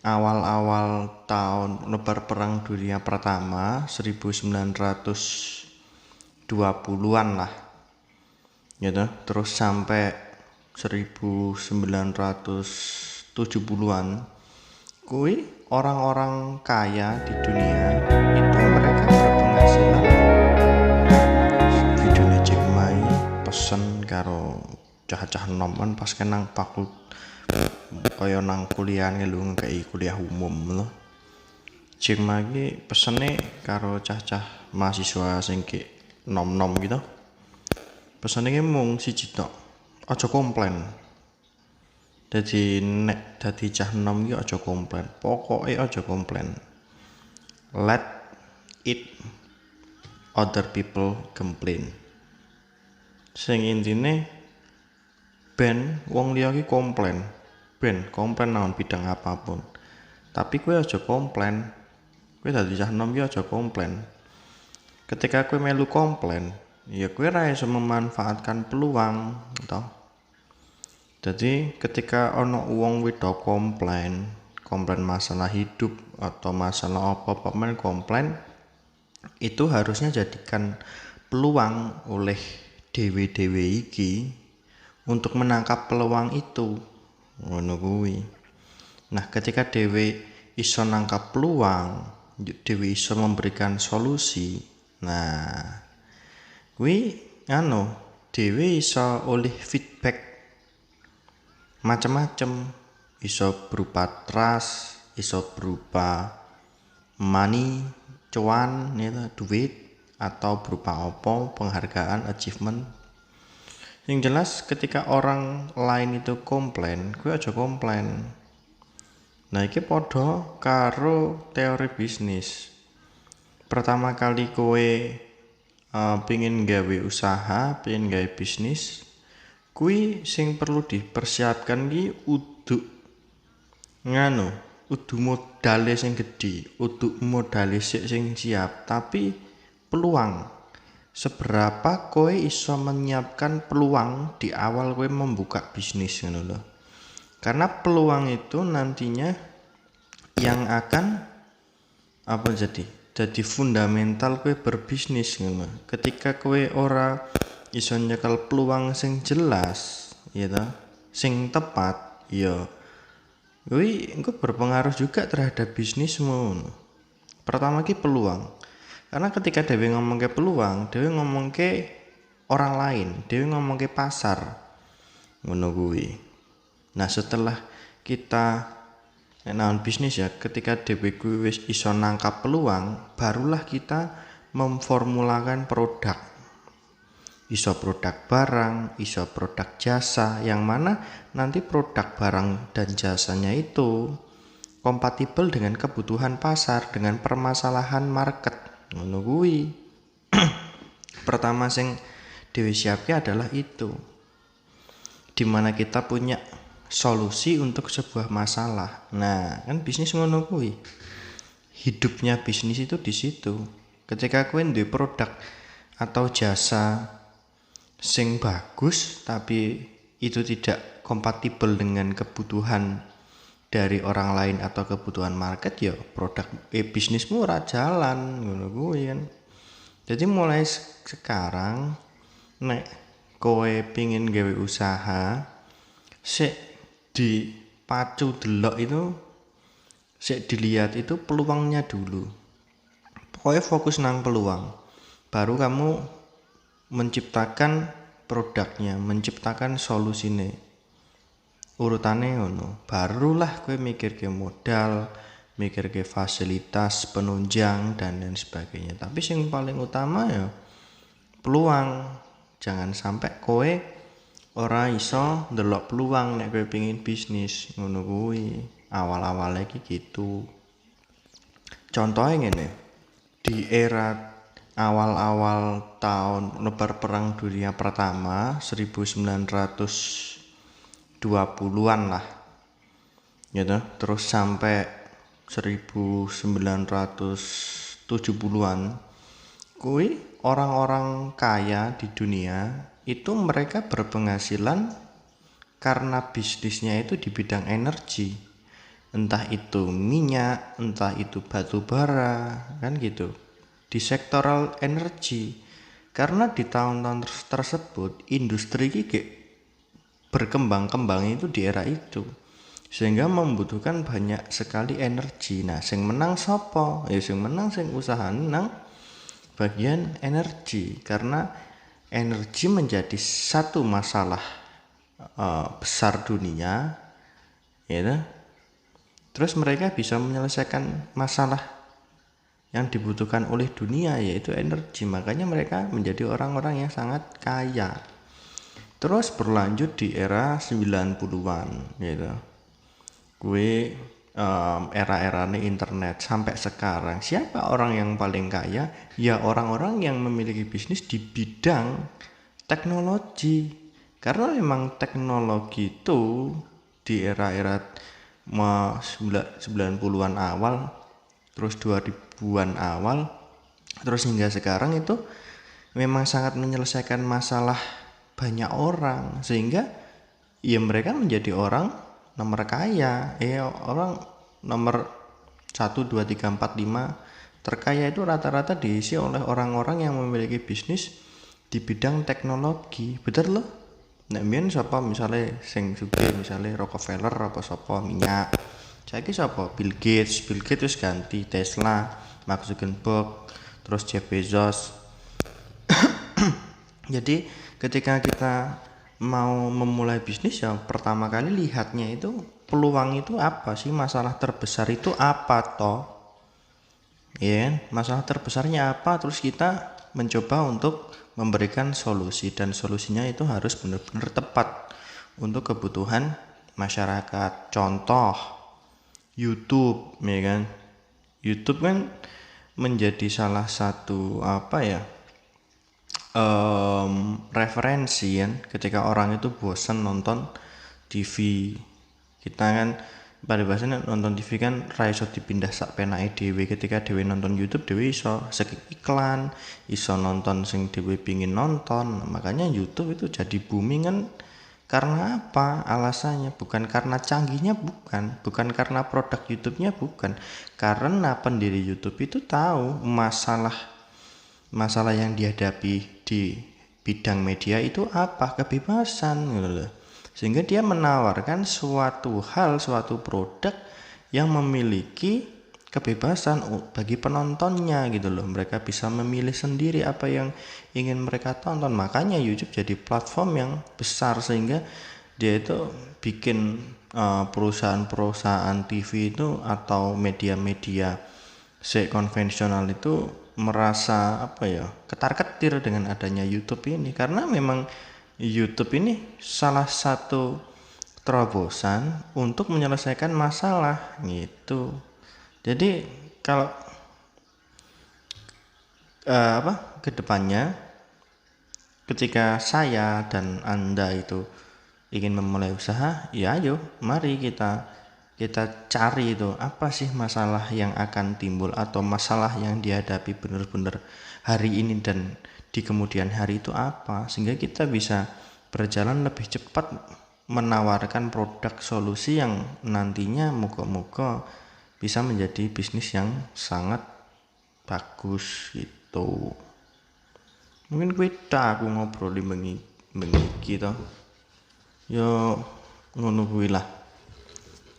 awal-awal tahun Perang Dunia Pertama 1920-an lah gitu, terus sampai 1970-an kui orang-orang kaya di dunia itu mereka berpenghasilan videonya Jack Ma pesen karo cah-cah nomen pas kenang fakult kaya nang kuliah ngelu ngekei kuliah umum lho. Jack Ma pesene karo cah-cah mahasiswa sing ke nom-nom gitu. Pesene mung siji tok. Aja komplain. Dadi nek dadi cah nom iki aja komplain. Pokoke aja komplain. Let it other people complain. Sing intine ben wong liya iki komplain. Ben komplain nang bidang apapun. Tapi kowe aja komplain. Kowe dadi cah nom iki aja komplain. Ketika kowe melu komplain, ya kowe ra iso memanfaatkan peluang, toh. Jadi ketika ono wong wedo komplain masalah hidup atau masalah apa-apa men komplain, itu harusnya jadikan peluang oleh dewe-dewe iki untuk menangkap peluang itu. Ngono kuwi. Nah, ketika dewe iso nangkap peluang, dewe iso memberikan solusi. Nah, kuwi dewe iso oleh feedback macam-macam, iso berupa trust, iso berupa money, cuan, duit, atau berupa apa, penghargaan, achievement. Yang jelas ketika orang lain itu komplain, kowe aja komplain. Nah, iki padha karo teori bisnis. Pertama kali kowe pengin gawe usaha, pengin gawe bisnis, kuwi sing perlu dipersiapkan ki udu modale sing gedhe, udu modale sing siap, tapi peluang. Seberapa kowe iso menyiapkan peluang di awal kowe membuka bisnis ngono lho. Karena peluang itu nantinya yang akan jadi fundamental kowe berbisnis ngono. Ketika kowe ora iso nyekel peluang sing jelas, ya ta, sing tepat, ya kuwi engko berpengaruh juga terhadap bisnismu. Pertama ki peluang. Karena ketika dewe ngomong ke peluang, dewe ngomong ke orang lain, dewe ngomong ke pasar. Ngono kuwi. Nah, setelah kita naon bisnis ya, ketika dewe kuwi wis iso nangkap peluang, barulah kita memformulakan produk. Iso produk barang, iso produk jasa, yang mana nanti produk barang dan jasanya itu kompatibel dengan kebutuhan pasar, dengan permasalahan market. Ngono kuwi. Pertama sing dhewe siapke adalah itu. Dimana kita punya solusi untuk sebuah masalah. Nah, kan bisnis ngono kuwi. Hidupnya bisnis itu di situ. Ketika kowe duwe produk atau jasa sing bagus tapi itu tidak kompatibel dengan kebutuhan dari orang lain atau kebutuhan market, ya produk bisnismu ora jalan ngono kuwi kan. Jadi mulai sekarang nek kowe pengin gawe usaha, sik dipacu delok itu, sik dilihat itu peluangnya dulu. Pokoknya fokus nang peluang. Baru kamu menciptakan produknya, menciptakan solusine. Urutane ngono. Barulah kowe mikir ke modal, mikir ke fasilitas penunjang dan lain sebagainya. Tapi yang paling utama ya peluang. Jangan sampai kowe ora iso ndelok peluang nek kowe pengin bisnis. Ngono kuwi. Awal-awal lagi gitu. Contohnya ngene. Di era awal-awal tahun Perang Dunia Pertama 1920-an lah gitu, terus sampai 1970-an kuwi orang-orang kaya di dunia itu mereka berpenghasilan karena bisnisnya itu di bidang energi. entah itu minyak, entah itu batu bara, kan gitu. Di sektoral energi, karena di tahun-tahun tersebut industri ini berkembang-kembang itu di era itu, sehingga membutuhkan banyak sekali energi. Nah, sing menang sopo? Ya sing menang sing usaha nang bagian energi, karena energi menjadi satu masalah besar dunia, ya. Terus mereka bisa menyelesaikan masalah yang dibutuhkan oleh dunia, yaitu energi. Makanya mereka menjadi orang-orang yang sangat kaya. Terus berlanjut di era 90-an gitu. Era-era internet sampai sekarang, siapa orang yang paling kaya? Ya orang-orang yang memiliki bisnis di bidang teknologi. Karena memang teknologi itu di era-era 90-an awal, terus 2000-an awal, terus hingga sekarang itu memang sangat menyelesaikan masalah banyak orang, sehingga ya mereka menjadi orang nomor kaya, orang nomor 1, 2, 3, 4, 5 terkaya itu rata-rata diisi oleh orang-orang yang memiliki bisnis di bidang teknologi. Bener loh. Nek mbiyen sapa misale sing sugih misale Rockefeller apa sapa minyak. Saiki sapa? Bill Gates wis ganti Tesla, Mark Zuckerberg, terus Jeff Bezos. Jadi ketika kita mau memulai bisnis, ya pertama kali lihatnya itu peluang itu apa sih, masalah terbesar itu apa toh, ya masalah terbesarnya apa, terus kita mencoba untuk memberikan solusi, dan solusinya itu harus benar-benar tepat untuk kebutuhan masyarakat. Contoh YouTube, ya kan. YouTube kan menjadi salah satu referensi kan, ketika orang itu bosan nonton TV. Kita kan pada bahasanya nonton TV kan raiso dipindah sak penake dhewe. Ketika dhewe nonton YouTube, dhewe iso skip iklan, iso nonton sing dhewe pingin nonton. Makanya YouTube itu jadi booming kan. Karena apa? Alasannya bukan karena canggihnya, bukan karena produk YouTube-nya, bukan. Karena pendiri YouTube itu tahu masalah yang dihadapi di bidang media itu apa, kebebasan gitu loh. Sehingga dia menawarkan suatu produk yang memiliki kebebasan bagi penontonnya gitu loh. Mereka bisa memilih sendiri apa yang ingin mereka tonton. Makanya YouTube jadi platform yang besar, sehingga dia itu bikin perusahaan-perusahaan TV itu atau media-media konvensional itu merasa ketar-ketir dengan adanya YouTube ini, karena memang YouTube ini salah satu terobosan untuk menyelesaikan masalah gitu. Jadi kalau kedepannya ketika saya dan Anda itu ingin memulai usaha, ya ayo mari kita cari itu apa sih masalah yang akan timbul, atau masalah yang dihadapi benar-benar hari ini dan di kemudian hari itu apa, sehingga kita bisa berjalan lebih cepat menawarkan produk solusi yang nantinya moga-moga bisa menjadi bisnis yang sangat bagus gitu. Mungkin aku ngobrol di bengi to. Yo ngono kuwi lah.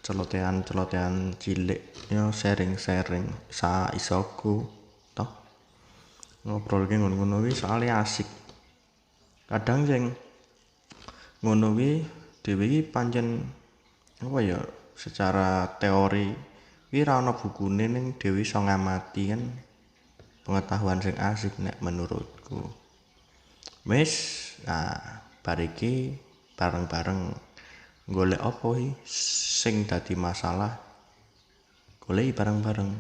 Celotehan cilik, yo sharing sa isoku toh. Ngobrol ki ngono-ngono kuwi soalnya asik. Kadang sing ngono kuwi dhewe iki pancen secara teori kuwi ra ono bukune ning dhewe iso ngamati kan. Pengetahuan sing asik nek menurutku. Wis, bar iki bareng-bareng golek apa sing dadi masalah, goleki bareng-bareng.